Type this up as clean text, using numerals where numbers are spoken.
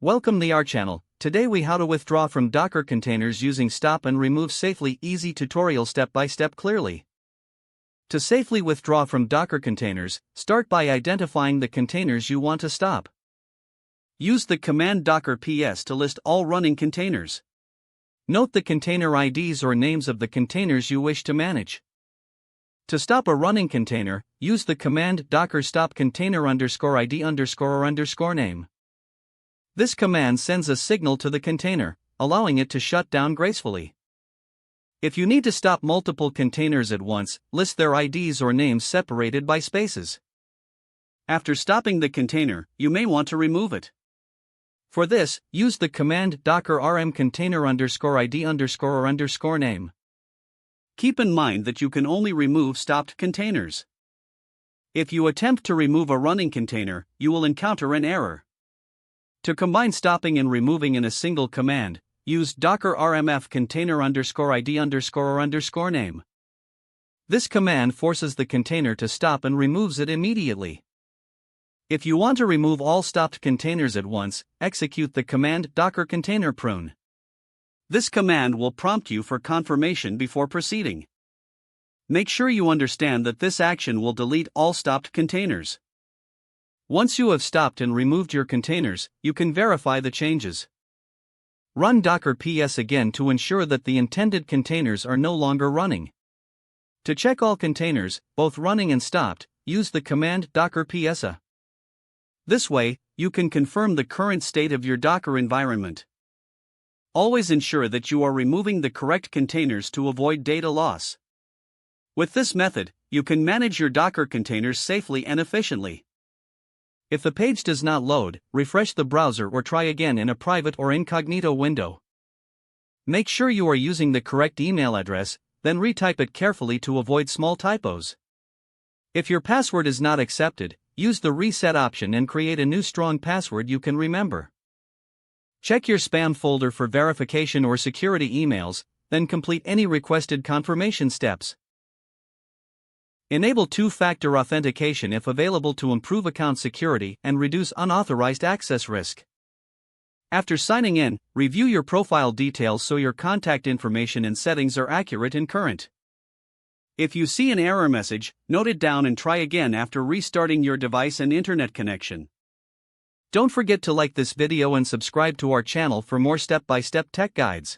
Welcome to our channel. Today we how to withdraw from Docker containers using stop and remove safely. Easy tutorial step by step clearly. To safely withdraw from Docker containers, start by identifying the containers you want to stop. Use the command docker ps to list all running containers. Note the container IDs or names of the containers you wish to manage. To stop a running container, use the command docker stop container _ID _ name. This command sends a signal to the container, allowing it to shut down gracefully. If you need to stop multiple containers at once, list their IDs or names separated by spaces. After stopping the container, you may want to remove it. For this, use the command docker rm container _ID _ name. Keep in mind that you can only remove stopped containers. If you attempt to remove a running container, you will encounter an error. To combine stopping and removing in a single command, use docker rmf container _ID _ name. This command forces the container to stop and removes it immediately. If you want to remove all stopped containers at once, execute the command docker container prune. This command will prompt you for confirmation before proceeding. Make sure you understand that this action will delete all stopped containers. Once you have stopped and removed your containers, you can verify the changes. Run docker ps again to ensure that the intended containers are no longer running. To check all containers, both running and stopped, use the command docker ps. This way, you can confirm the current state of your Docker environment. Always ensure that you are removing the correct containers to avoid data loss. With this method, you can manage your Docker containers safely and efficiently. If the page does not load, refresh the browser or try again in a private or incognito window. Make sure you are using the correct email address, then retype it carefully to avoid small typos. If your password is not accepted, use the reset option and create a new strong password you can remember. Check your spam folder for verification or security emails, then complete any requested confirmation steps. Enable two-factor authentication if available to improve account security and reduce unauthorized access risk. After signing in, review your profile details so your contact information and settings are accurate and current. If you see an error message, note it down and try again after restarting your device and internet connection. Don't forget to like this video and subscribe to our channel for more step-by-step tech guides.